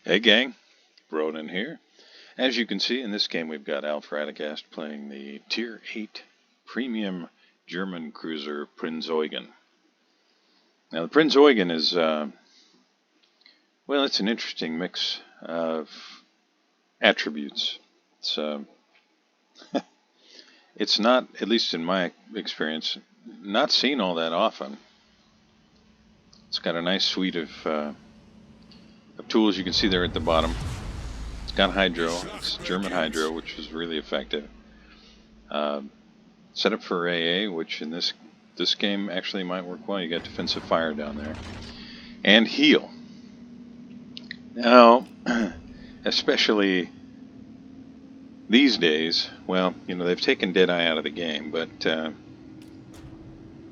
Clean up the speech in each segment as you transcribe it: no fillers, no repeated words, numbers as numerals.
Hey gang, Ronan here. As you can see in this game we've got Alf Radagast playing the Tier 8 Premium German cruiser Prinz Eugen. Now the Prinz Eugen is, it's an interesting mix of attributes. It's not, at least in my experience, not seen all that often. It's got a nice suite of tools you can see there at the bottom. It's got hydro, it's German hydro, which is really effective. Set up for AA, which in this game actually might work well. You got defensive fire down there. And heal. Now, especially these days, they've taken Deadeye out of the game, but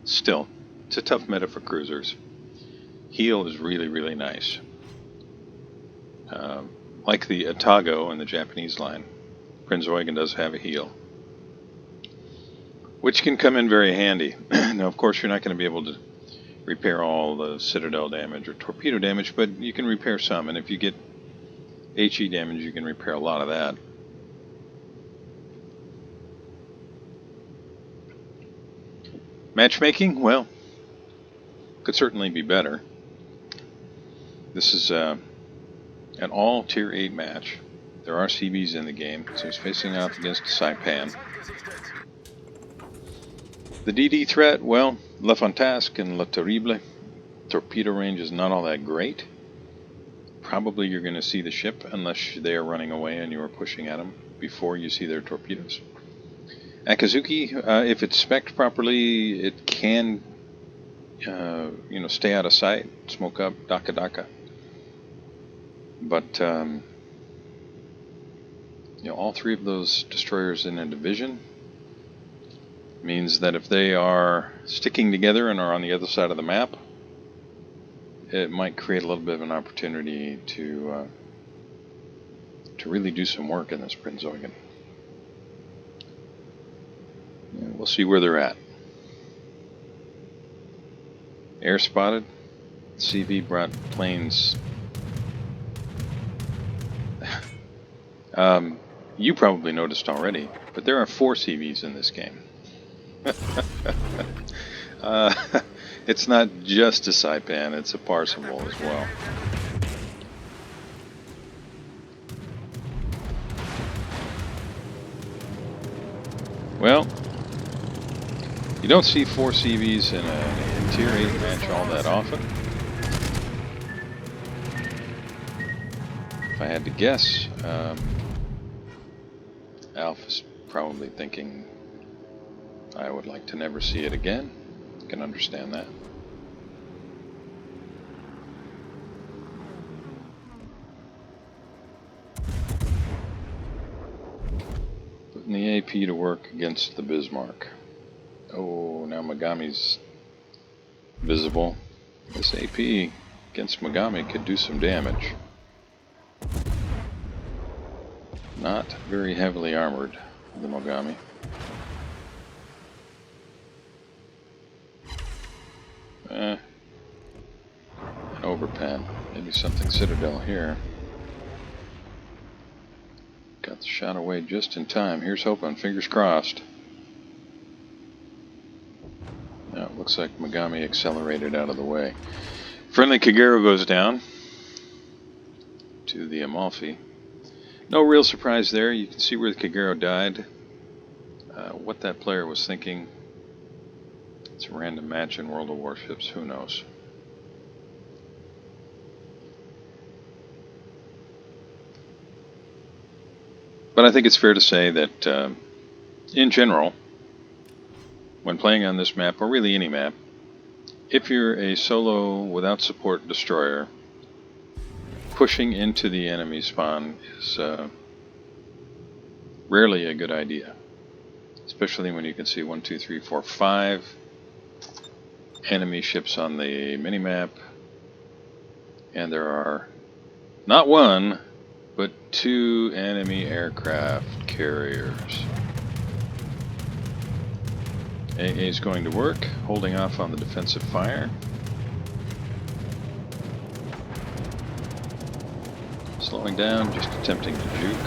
still, it's a tough meta for cruisers. Heal is really, really nice. Like the Atago in the Japanese line, Prinz Eugen does have a heal, which can come in very handy. Now, of course, you're not going to be able to repair all the citadel damage or torpedo damage, but you can repair some, and if you get HE damage, you can repair a lot of that. Matchmaking, well, could certainly be better. This is an all Tier 8 match. There are CBs in the game, so he's facing off against Saipan. The DD threat, well, Le Fantasque and Le Terrible. Torpedo range is not all that great. Probably you're going to see the ship unless they are running away and you are pushing at them before you see their torpedoes. Akazuki, if it's spec'd properly, it can, stay out of sight, smoke up, Daka Daka. But, all three of those destroyers in a division means that if they are sticking together and are on the other side of the map, it might create a little bit of an opportunity to really do some work in this Prinz Eugen. We'll see where they're at. Air spotted. CV brought planes. You probably noticed already, but there are 4 CVs in this game. It's not just a Saipan, it's a Parsifal as well. Well, you don't see 4 CVs in a Tier 8 match all that often. If I had to guess, Alf is probably thinking, I would like to never see it again. I can understand that. Putting the AP to work against the Bismarck. Oh, now Megami's visible. This AP against Megami could do some damage. Not very heavily armored, the Megami. An overpen. Maybe something Citadel here. Got the shot away just in time. Here's hoping. Fingers crossed. Now it looks like Megami accelerated out of the way. Friendly Kagero goes down to the Amalfi. No real surprise there. You can see where the Kagero died. What that player was thinking. It's a random match in World of Warships. Who knows? But I think it's fair to say that, in general, when playing on this map, or really any map, if you're a solo without support destroyer, pushing into the enemy spawn is rarely a good idea. Especially when you can see 1, 2, 3, 4, 5 enemy ships on the minimap. And there are not 1, but 2 enemy aircraft carriers. AA is going to work, holding off on the defensive fire. Slowing down, just attempting to juke.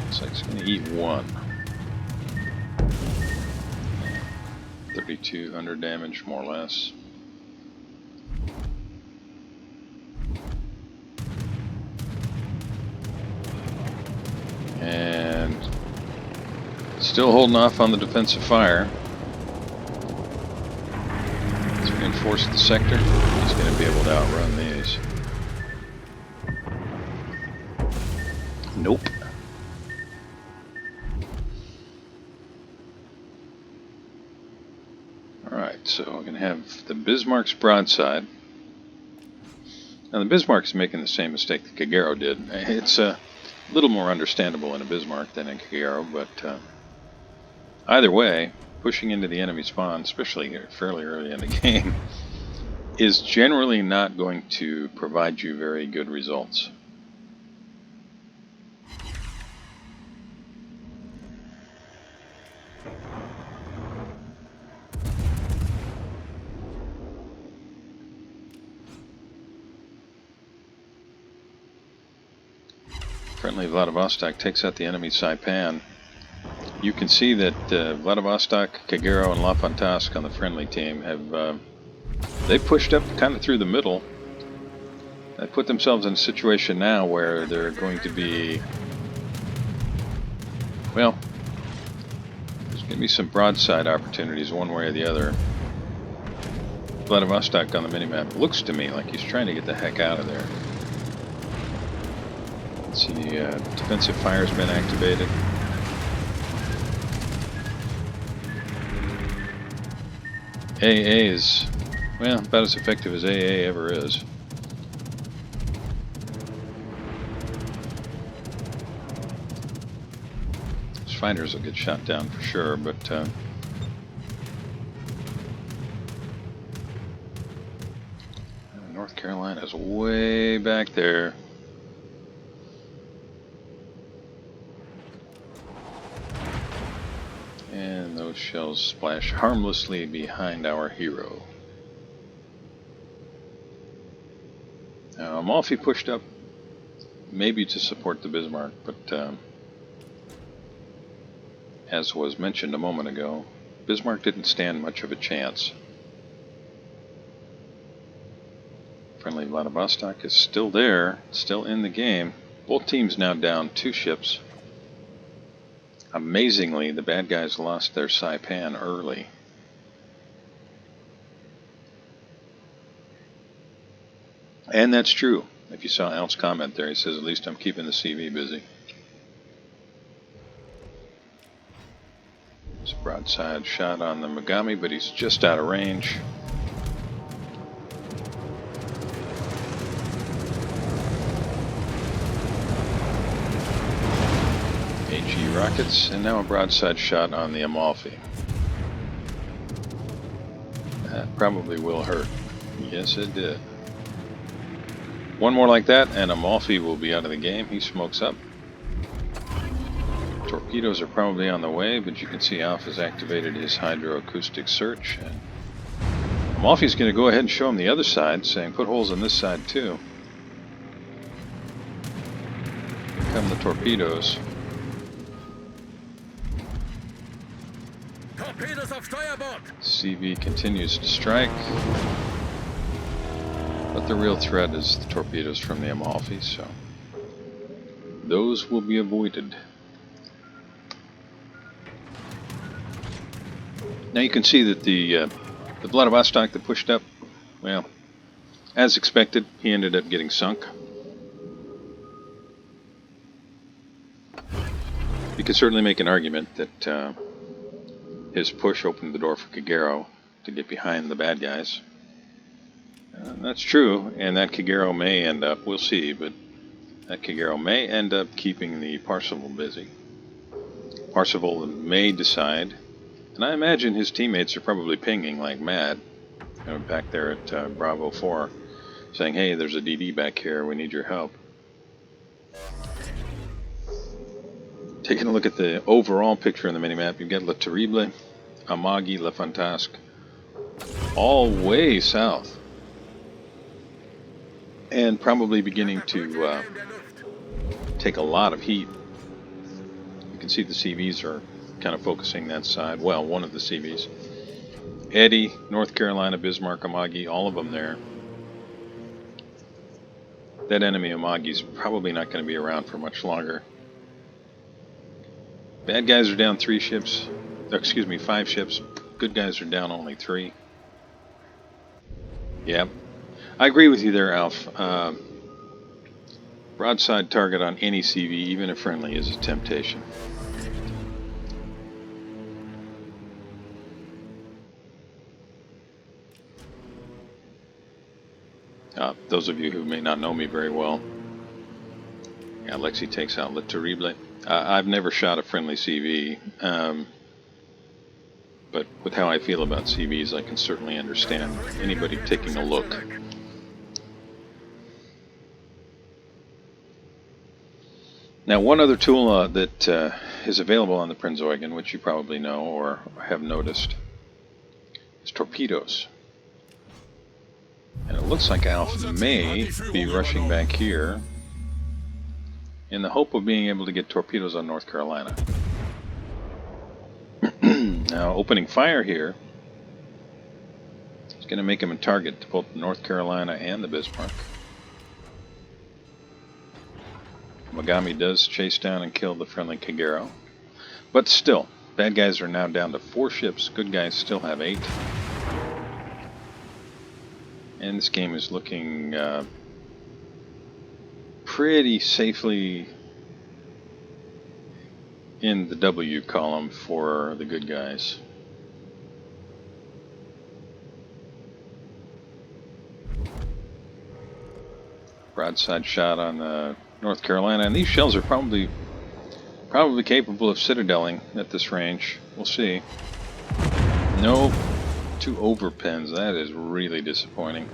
Looks like it's going to eat one. 3,200 damage, more or less. And still holding off on the defensive fire. Let's reinforce the sector. He's going to be able to outrun these. Nope. Alright, so we're going to have the Bismarck's broadside. Now the Bismarck's making the same mistake that Kagero did. It's a little more understandable in a Bismarck than in Kagero, but either way, pushing into the enemy spawn, especially fairly early in the game, is generally not going to provide you very good results. Friendly Vladivostok takes out the enemy Saipan. You can see that Vladivostok, Kagero, and La Fantasque on the friendly team have they pushed up kind of through the middle. They put themselves in a situation now where they're going to be, well, there's going to be some broadside opportunities one way or the other. Vladivostok on the minimap looks to me like he's trying to get the heck out of there. Let's see, defensive fire's been activated. AA is, well, about as effective as AA ever is. Those fighters will get shot down for sure, but North Carolina's way back there. And those shells splash harmlessly behind our hero. Now, Amalfi pushed up maybe to support the Bismarck, but as was mentioned a moment ago, Bismarck didn't stand much of a chance. Friendly Vladivostok is still there, still in the game. Both teams now down 2 ships. Amazingly, the bad guys lost their Saipan early. And that's true. If you saw Al's comment there, he says, at least I'm keeping the CV busy. It's a broadside shot on the Megami, but he's just out of range. AG rockets, and now a broadside shot on the Amalfi. That probably will hurt. Yes, it did. One more like that, and Amalfi will be out of the game. He smokes up. Torpedoes are probably on the way, but you can see Alf has activated his hydroacoustic search. And Amalfi's going to go ahead and show him the other side, saying put holes on this side too. Here come the torpedoes. CV continues to strike, but the real threat is the torpedoes from the Amalfi, so those will be avoided. Now you can see that the Vladivostok that pushed up, well, as expected, he ended up getting sunk. You could certainly make an argument that his push opened the door for Kagero to get behind the bad guys. That's true, and that Kagero may end up, we'll see, but that Kagero may end up keeping the Parseval busy. Parseval may decide, and I imagine his teammates are probably pinging like mad, back there at Bravo 4, saying, hey, there's a DD back here, we need your help. Taking a look at the overall picture on the minimap, you've got La Terrible, Amagi, La Fantasque, all way south. and probably beginning to take a lot of heat. You can see the CVs are kind of focusing that side. Well, one of the CVs. Eddy, North Carolina, Bismarck, Amagi, all of them there. That enemy Amagi's probably not going to be around for much longer. Bad guys are down 5 ships. Good guys are down only 3. Yep. I agree with you there, Alf. Broadside target on any CV, even a friendly, is a temptation. Those of you who may not know me very well, yeah, Lexi takes out Le Terrible. I've never shot a friendly CV, but with how I feel about CVs, I can certainly understand anybody taking a look. Now, one other tool that is available on the Prinz Eugen, which you probably know or have noticed, is torpedoes. And it looks like Alf may be rushing back here in the hope of being able to get torpedoes on North Carolina. Now, opening fire here is going to make him a target to both North Carolina and the Bismarck. Mogami does chase down and kill the friendly Kagero. But still, bad guys are now down to 4 ships. Good guys still have 8. And this game is looking pretty safely in the W column for the good guys. Broadside shot on North Carolina, and these shells are probably capable of citadeling at this range. We'll see. No, 2 overpens. That is really disappointing.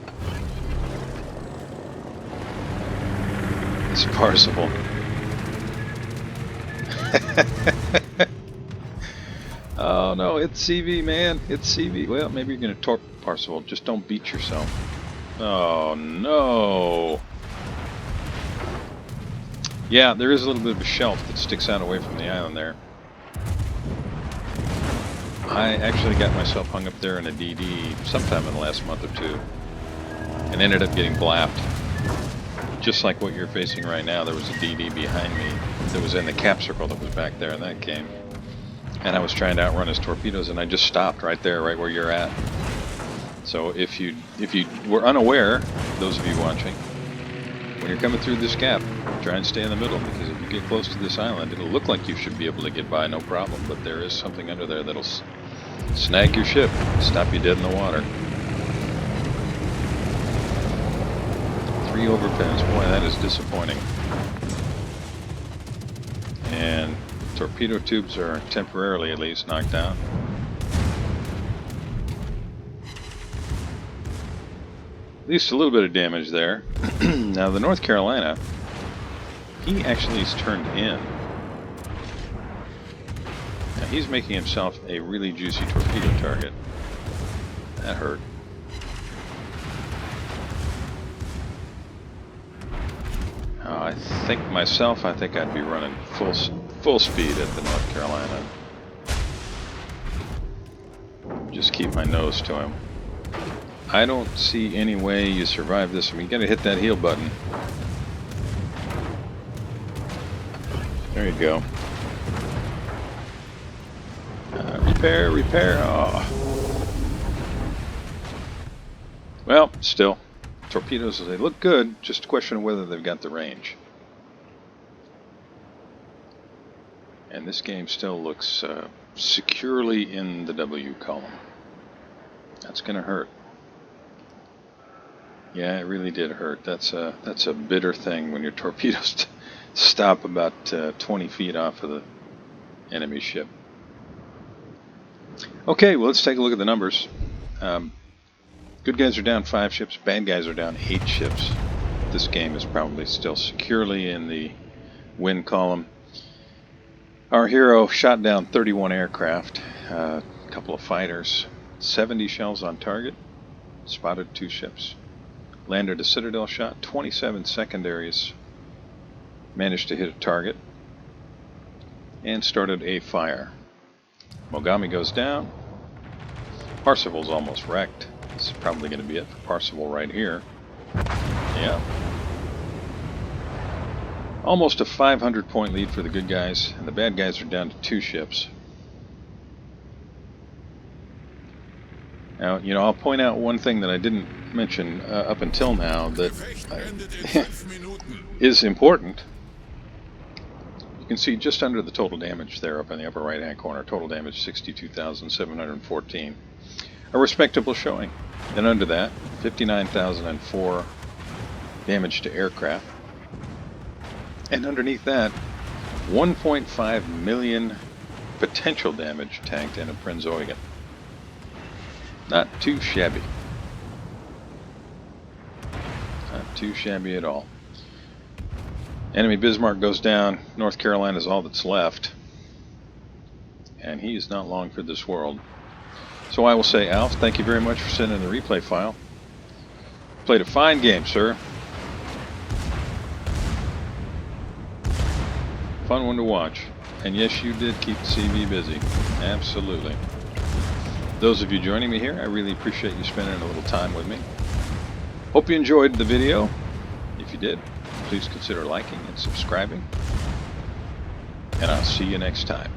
It's Parsival. Oh no, it's CV, man. It's CV. Well, maybe you're going to torp Parsival. Just don't beat yourself. Oh no. Yeah, there is a little bit of a shelf that sticks out away from the island there. I actually got myself hung up there in a DD sometime in the last month or 2 and ended up getting blapped. Just like what you're facing right now, there was a DD behind me that was in the cap circle that was back there in that game. And I was trying to outrun his torpedoes, and I just stopped right there, right where you're at. So if you were unaware, those of you watching, when you're coming through this gap, try and stay in the middle, because if you get close to this island, it'll look like you should be able to get by no problem, but there is something under there that'll snag your ship, stop you dead in the water. 3 overpens, boy, that is disappointing. And torpedo tubes are temporarily at least knocked out. At least a little bit of damage there. Now the North Carolina, he actually is turned in. Now he's making himself a really juicy torpedo target. That hurt. I think I'd be running full speed at the North Carolina. Just keep my nose to him. I don't see any way you survive this. I mean, you gotta hit that heal button. There you go. Repair. Oh. Well, still. Torpedoes, they look good. Just a question of whether they've got the range. And this game still looks securely in the W column. That's gonna hurt. Yeah, it really did hurt. That's a bitter thing when your torpedoes stop about 20 feet off of the enemy ship. Okay, well, let's take a look at the numbers. Good guys are down 5 ships, bad guys are down 8 ships. This game is probably still securely in the win column. Our hero shot down 31 aircraft, a couple of fighters, 70 shells on target, spotted 2 ships. Landed a Citadel shot, 27 secondaries managed to hit a target, and started a fire. Mogami goes down. Parsifal's almost wrecked. This is probably going to be it for Parsifal right here. Yeah. Almost a 500-point lead for the good guys, and the bad guys are down to 2 ships. Now, I'll point out one thing that I didn't mention up until now that is important. You can see just under the total damage there up in the upper right-hand corner. Total damage 62,714. A respectable showing. Then under that, 59,004 damage to aircraft. And underneath that, 1.5 million potential damage tanked into Prinz Eugen. Not too shabby. Not too shabby at all. Enemy Bismarck goes down. North Carolina is all that's left. And he is not long for this world. So I will say, Alf, thank you very much for sending the replay file. Played a fine game, sir. Fun one to watch. And yes, you did keep the CV busy. Absolutely. Those of you joining me here, I really appreciate you spending a little time with me. Hope you enjoyed the video. If you did, please consider liking and subscribing. And I'll see you next time.